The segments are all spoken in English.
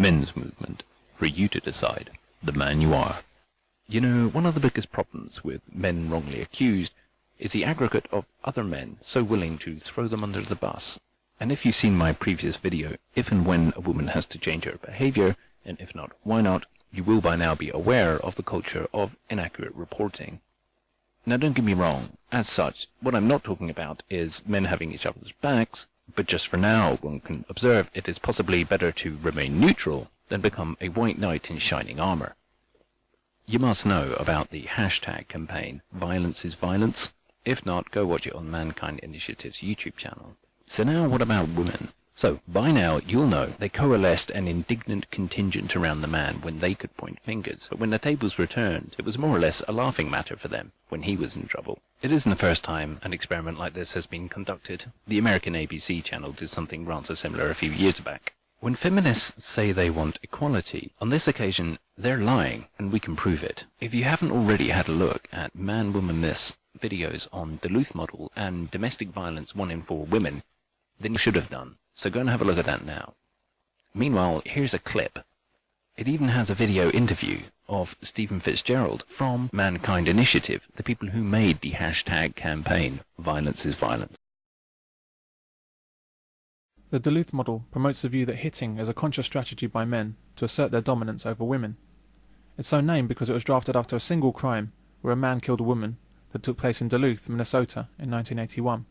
men's movement, for you to decide the man you are. You know, one of the biggest problems with men wrongly accused is the aggregate of other men so willing to throw them under the bus. And if you've seen my previous video, if and when a woman has to change her behavior, and if not, why not, you will by now be aware of the culture of inaccurate reporting. Now don't get me wrong, as such, what I'm not talking about is men having each other's backs, but just for now one can observe it is possibly better to remain neutral than become a white knight in shining armor. You must know about the hashtag campaign, ViolenceIsViolence. If not, go watch it on Mankind Initiative's YouTube channel. So now what about women? So, by now, you'll know they coalesced an indignant contingent around the man when they could point fingers, but when the tables were turned, it was more or less a laughing matter for them when he was in trouble. It isn't the first time an experiment like this has been conducted. The American ABC channel did something rather similar a few years back. When feminists say they want equality, on this occasion, they're lying, and we can prove it. If you haven't already had a look at Man-Woman Myths videos on Duluth model and domestic violence 1 in 4 women, then you should have done. So go and have a look at that now. Meanwhile, here's a clip. It even has a video interview of Stephen Fitzgerald from Mankind Initiative, the people who made the hashtag campaign, ViolenceIsViolence. The Duluth model promotes the view that hitting is a conscious strategy by men to assert their dominance over women. It's so named because it was drafted after a single crime where a man killed a woman that took place in Duluth, Minnesota in 1981.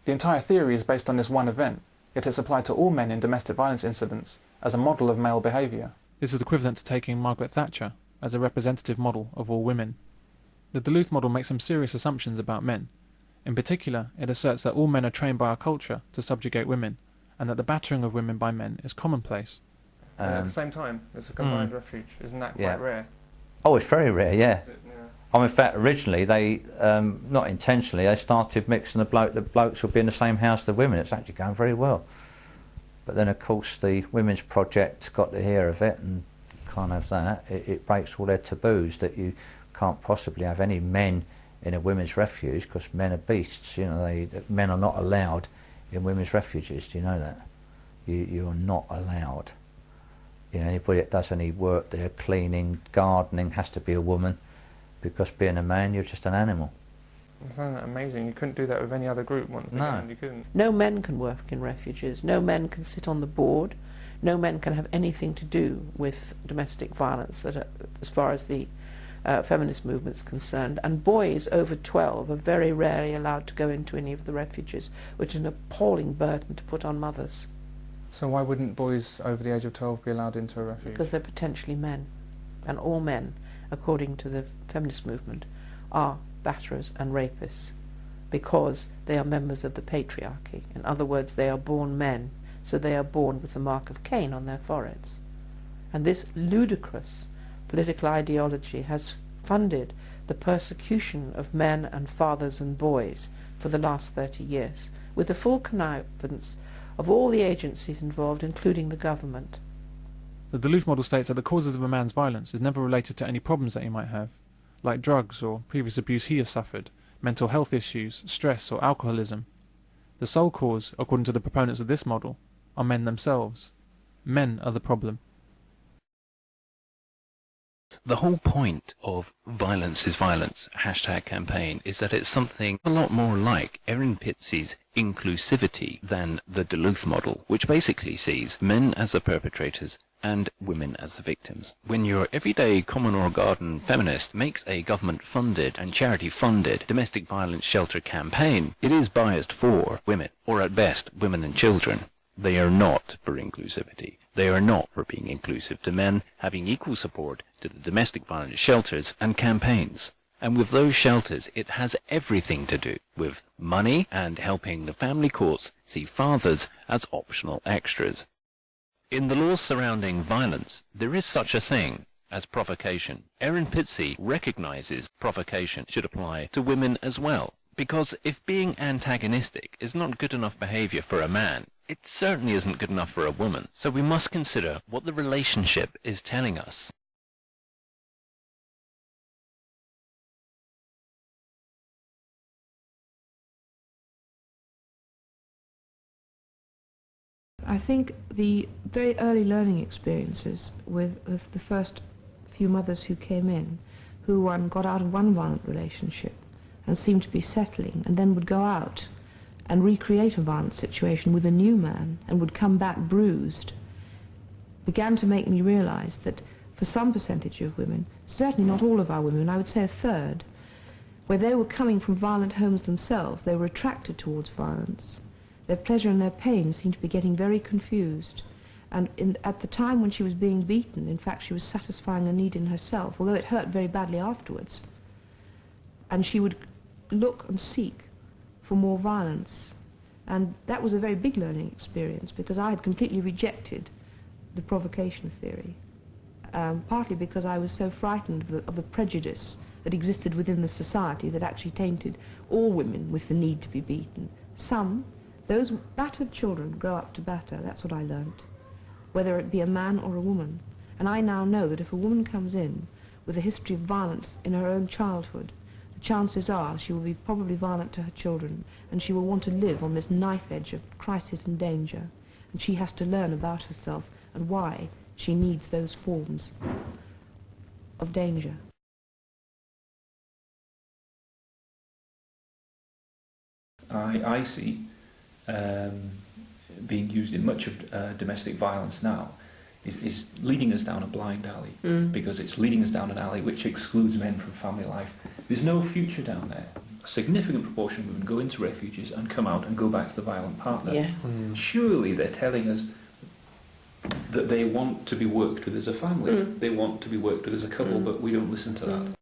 The entire theory is based on this one event, yet it's applied to all men in domestic violence incidents as a model of male behaviour. This is equivalent to taking Margaret Thatcher as a representative model of all women. The Duluth model makes some serious assumptions about men. In particular, it asserts that all men are trained by our culture to subjugate women, and that the battering of women by men is commonplace. At the same time, it's a combined refuge. Isn't that quite rare? Oh, it's very rare, yeah. I mean, in fact, originally they, not intentionally, they started mixing the blokes would be in the same house as the women. It's actually going very well. But then, of course, the Women's Project got to hear of it and kind of that. It breaks all their taboos that you can't possibly have any men in a women's refuge because men are beasts. You know, men are not allowed in women's refuges. Do you know that? You are not allowed. You know, anybody that does any work there, cleaning, gardening, has to be a woman. Because being a man, you're just an animal. I find that amazing. You couldn't do that with any other group once again. You couldn't. No men can work in refuges. No men can sit on the board. No men can have anything to do with domestic violence as far as the feminist movement's concerned. And boys over 12 are very rarely allowed to go into any of the refuges, which is an appalling burden to put on mothers. So why wouldn't boys over the age of 12 be allowed into a refuge? Because they're potentially men. And all men, according to the feminist movement, are batterers and rapists because they are members of the patriarchy. In other words, they are born men, so they are born with the mark of Cain on their foreheads. And this ludicrous political ideology has funded the persecution of men and fathers and boys for the last 30 years, with the full connivance of all the agencies involved, including the government. The Duluth model states that the causes of a man's violence is never related to any problems that he might have, like drugs or previous abuse he has suffered, mental health issues, stress or alcoholism. The sole cause, according to the proponents of this model, are men themselves. Men are the problem. The whole point of ViolenceIsViolence hashtag campaign is that it's something a lot more like Erin Pizzey's inclusivity than the Duluth model, which basically sees men as the perpetrators and women as the victims. When your everyday common or garden feminist makes a government-funded and charity-funded domestic violence shelter campaign, it is biased for women, or at best, women and children. They are not for inclusivity. They are not for being inclusive to men having equal support to the domestic violence shelters and campaigns. And with those shelters, it has everything to do with money and helping the family courts see fathers as optional extras. In the laws surrounding violence, there is such a thing as provocation. Erin Pizzey recognizes provocation should apply to women as well. Because if being antagonistic is not good enough behavior for a man, it certainly isn't good enough for a woman. So we must consider what the relationship is telling us. I think the very early learning experiences with the first few mothers who came in, who got out of one violent relationship and seemed to be settling, and then would go out and recreate a violent situation with a new man and would come back bruised, began to make me realize that for some percentage of women, certainly not all of our women, I would say a third, where they were coming from violent homes themselves, they were attracted towards violence. Their pleasure and their pain seemed to be getting very confused. And at the time when she was being beaten, in fact, she was satisfying a need in herself, although it hurt very badly afterwards. And she would look and seek for more violence. And that was a very big learning experience, because I had completely rejected the provocation theory, partly because I was so frightened of the prejudice that existed within the society that actually tainted all women with the need to be beaten. Those battered children grow up to batter, that's what I learnt, whether it be a man or a woman. And I now know that if a woman comes in with a history of violence in her own childhood, the chances are she will be probably violent to her children, and she will want to live on this knife edge of crisis and danger, and she has to learn about herself and why she needs those forms of danger. I see being used in much of domestic violence now is leading us down a blind alley, because it's leading us down an alley which excludes men from family life. There's no future down there. A significant proportion of women go into refuges and come out and go back to the violent partner. Yeah. Surely they're telling us that they want to be worked with as a family, they want to be worked with as a couple, but we don't listen to that.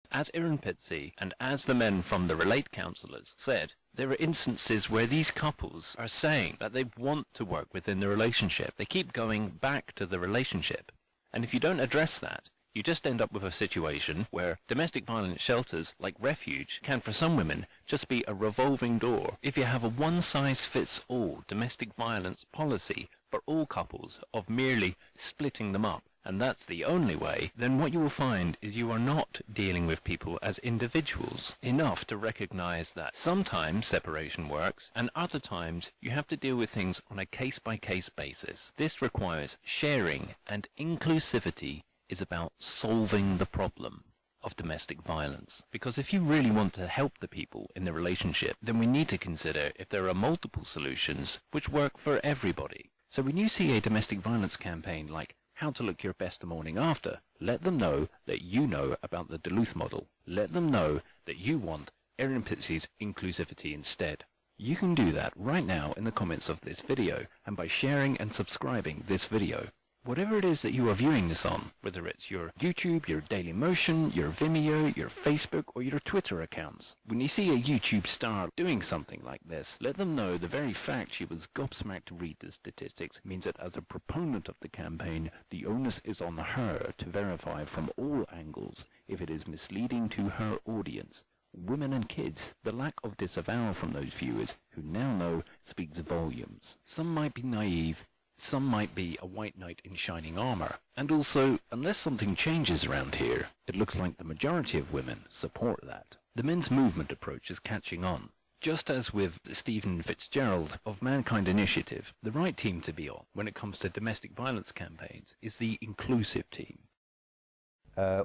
As Erin Pitsey and as the men from the Relate counsellors said, there are instances where these couples are saying that they want to work within the relationship. They keep going back to the relationship. And if you don't address that, you just end up with a situation where domestic violence shelters like Refuge can, for some women, just be a revolving door. If you have a one-size-fits-all domestic violence policy for all couples of merely splitting them up, and that's the only way, then what you will find is you are not dealing with people as individuals enough to recognize that sometimes separation works, and other times you have to deal with things on a case-by-case basis. This requires sharing, and inclusivity is about solving the problem of domestic violence. Because if you really want to help the people in the relationship, then we need to consider if there are multiple solutions which work for everybody. So when you see a domestic violence campaign like How to Look Your Best the Morning After, let them know that you know about the Duluth model. Let them know that you want Erin Pitsey's inclusivity instead. You can do that right now in the comments of this video and by sharing and subscribing this video. Whatever it is that you are viewing this on, whether it's your YouTube, your Dailymotion, your Vimeo, your Facebook, or your Twitter accounts, when you see a YouTube star doing something like this, let them know the very fact she was gobsmacked to read the statistics means that as a proponent of the campaign, the onus is on her to verify from all angles if it is misleading to her audience. Women and kids, the lack of disavowal from those viewers who now know speaks volumes. Some might be naive, some might be a white knight in shining armor, and also, unless something changes around here, it looks like the majority of women support that. The men's movement approach is catching on. Just as with Stephen Fitzgerald of Mankind Initiative, the right team to be on when it comes to domestic violence campaigns is the inclusive team.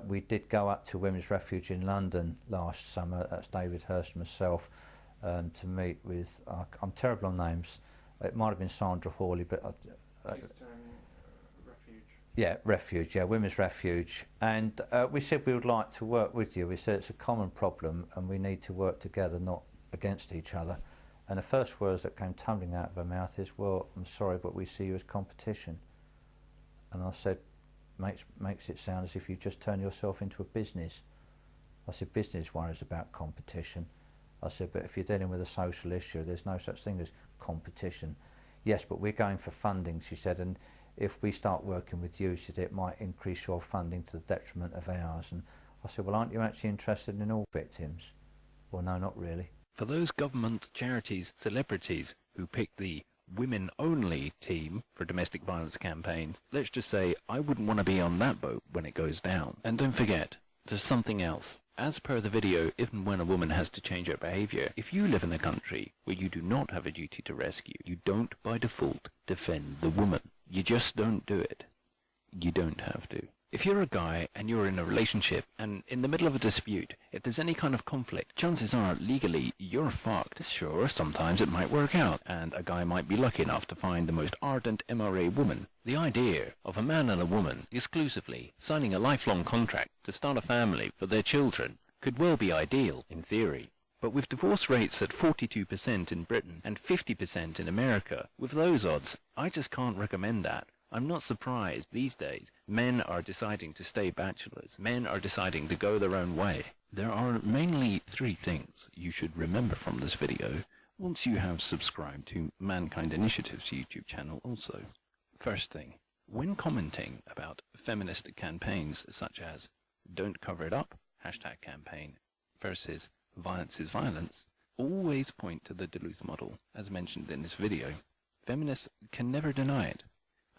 We did go up to Women's Refuge in London last summer, that's David Hurst and myself, to meet with, I'm terrible on names, it might have been Sandra Hawley, but Refuge. Yeah, Refuge, yeah, Women's Refuge. And we said we would like to work with you. We said it's a common problem and we need to work together, not against each other. And the first words that came tumbling out of her mouth is, well, I'm sorry, but we see you as competition. And I said, makes it sound as if you just turn yourself into a business. I said, business worries about competition. I said, but if you're dealing with a social issue, there's no such thing as competition. Yes, but we're going for funding, she said, and if we start working with you, she said, it might increase your funding to the detriment of ours. And I said, well, aren't you actually interested in all victims? Well, no, not really. For those government, charities, celebrities who pick the women-only team for domestic violence campaigns, let's just say I wouldn't want to be on that boat when it goes down. And don't forget, there's something else. As per the video, even when a woman has to change her behavior, if you live in a country where you do not have a duty to rescue, you don't by default defend the woman. You just don't do it. You don't have to. If you're a guy and you're in a relationship and in the middle of a dispute, if there's any kind of conflict, chances are legally you're fucked. Sure, sometimes it might work out and a guy might be lucky enough to find the most ardent MRA woman. The idea of a man and a woman exclusively signing a lifelong contract to start a family for their children could well be ideal in theory. But with divorce rates at 42% in Britain and 50% in America, with those odds, I just can't recommend that. I'm not surprised these days men are deciding to stay bachelors. Men are deciding to go their own way. There are mainly 3 things you should remember from this video once you have subscribed to Mankind Initiative's YouTube channel also. First thing, when commenting about feminist campaigns such as Don't Cover It Up, #campaign, versus Violence is Violence, always point to the Duluth model, as mentioned in this video. Feminists can never deny it.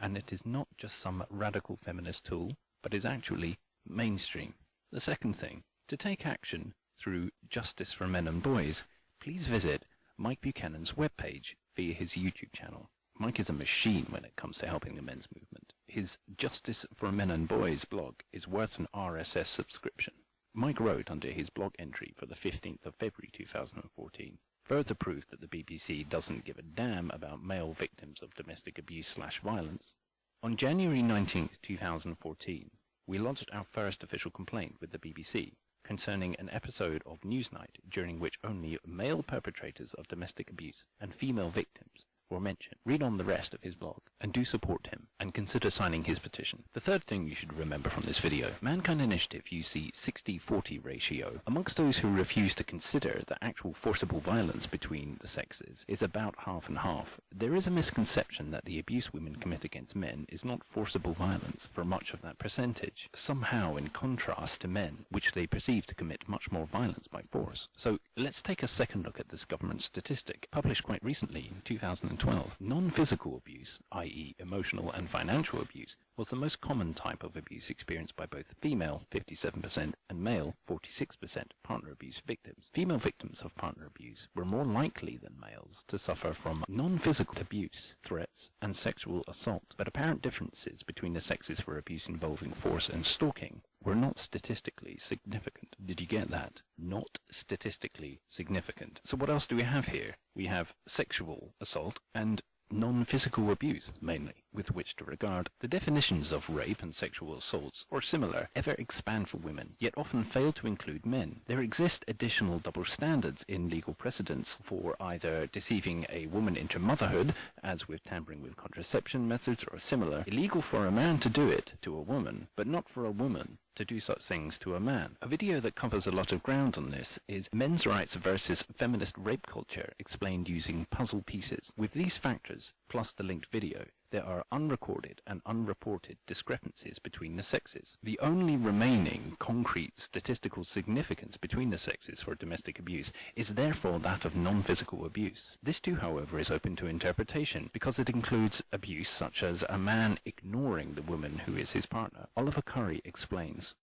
And it is not just some radical feminist tool, but is actually mainstream. The second thing, to take action through Justice for Men and Boys, please visit Mike Buchanan's webpage via his YouTube channel. Mike is a machine when it comes to helping the men's movement. His Justice for Men and Boys blog is worth an RSS subscription. Mike wrote under his blog entry for the 15th of February 2014, further proof that the BBC doesn't give a damn about male victims of domestic abuse/violence. On January 19th, 2014, we lodged our first official complaint with the BBC concerning an episode of Newsnight during which only male perpetrators of domestic abuse and female victims were mentioned. Read on the rest of his blog and do support him and consider signing his petition. The third thing you should remember from this video, Mankind Initiative use the 60-40 ratio. Amongst those who refuse to consider that actual forcible violence between the sexes is about half and half, there is a misconception that the abuse women commit against men is not forcible violence for much of that percentage, somehow in contrast to men, which they perceive to commit much more violence by force. So let's take a second look at this government statistic, published quite recently in 2012. Non-physical abuse, i.e. emotional and financial abuse, was the most common type of abuse experienced by both female, 57%, and male, 46%, partner abuse victims. Female victims of partner abuse were more likely than males to suffer from non-physical abuse, threats, and sexual assault, but apparent differences between the sexes for abuse involving force and stalking were not statistically significant. Did you get that? Not statistically significant. So what else do we have here? We have sexual assault and non-physical abuse, mainly, with which to regard. The definitions of rape and sexual assaults, or similar, ever expand for women, yet often fail to include men. There exist additional double standards in legal precedents for either deceiving a woman into motherhood, as with tampering with contraception methods or similar, illegal for a man to do it to a woman, but not for a woman to do such things to a man. A video that covers a lot of ground on this is Men's Rights versus Feminist Rape Culture, explained using puzzle pieces. With these factors, plus the linked video, there are unrecorded and unreported discrepancies between the sexes. The only remaining concrete statistical significance between the sexes for domestic abuse is therefore that of non-physical abuse. This too, however, is open to interpretation because it includes abuse such as a man ignoring the woman who is his partner. Oliver Curry explains.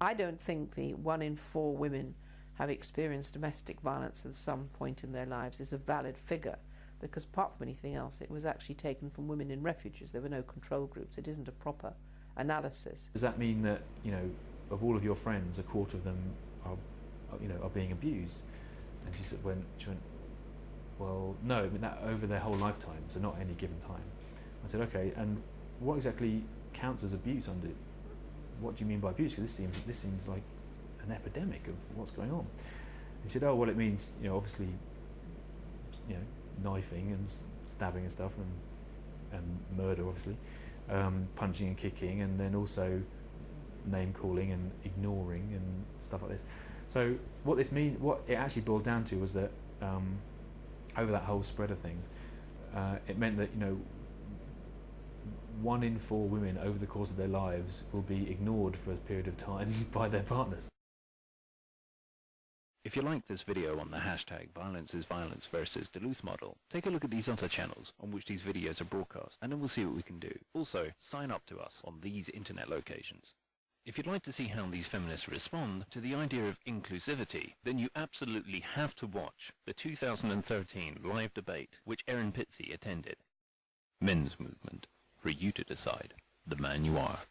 I don't think the 1 in 4 women have experienced domestic violence at some point in their lives is a valid figure, because apart from anything else, it was actually taken from women in refuges. There were no control groups. It isn't a proper analysis. Does that mean that, you know, of all of your friends, a quarter of them are being abused? And she went, well, no, I mean that over their whole lifetime, so not any given time. I said, okay, and what exactly counts as abuse under? What do you mean by abuse? Because this seems like an epidemic of what's going on. He said, oh, well, it means, you know, obviously, you know, knifing and stabbing and stuff, and murder, obviously, punching and kicking, and then also name calling and ignoring and stuff like this. So what it actually boiled down to was that over that whole spread of things, it meant that, you know, 1 in 4 women over the course of their lives will be ignored for a period of time by their partners. If you like this video on the hashtag ViolenceIsViolence versus Duluth model, take a look at these other channels on which these videos are broadcast, and then we'll see what we can do. Also, sign up to us on these internet locations. If you'd like to see how these feminists respond to the idea of inclusivity, then you absolutely have to watch the 2013 live debate which Erin Pitsey attended. Men's Movement, for you to decide, the man you are.